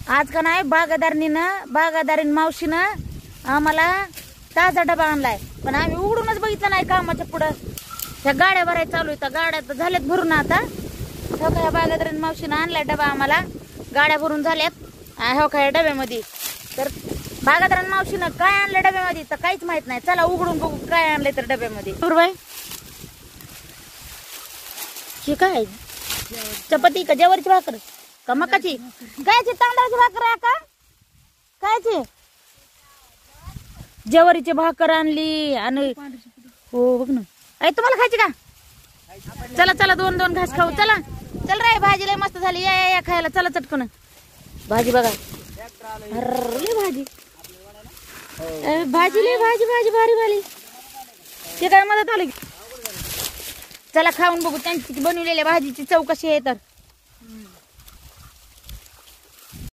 आज का नाही बागादारीन मावशीनं आम्हाला ताजा डबा आणलाय, पण आम्ही उघडूनच बघितलं नाही कामाच्या पुढं. ह्या गाड्या भरायला चालू आहेत, गाड्या तर झाल्यात भरून आता. हो का, ह्या बागादारीन मावशीनं आणलाय डबा आम्हाला, गाड्या भरून झाल्यात. हो का, या डब्यामध्ये तर बागादारीन मावशीनं काय आणलं डब्यामध्ये तर काहीच माहित नाही. चला उघडून बघू काय आणलंय तर डब्यामध्ये. बाई हे काय, चपाती का ज्वारीची भाकर का मकाची, कायची तांदळाची भाकर आहे का, कायची ज्वारीची भाकर आणली. आणि हो बघ ना, आई तुम्हाला खायची का? चला चला दोन दोन घास खाऊ. चला चल रे, भाजी लय मस्त झाली, या या खायला. चला चटकन भाजी बघा. अरे भाजी भाजी लय भाजी भाजी भारी भारी. ते काय मदत आली. चला खाऊन बघू त्यांची बनवलेल्या भाजीची चव कशी आहे तर.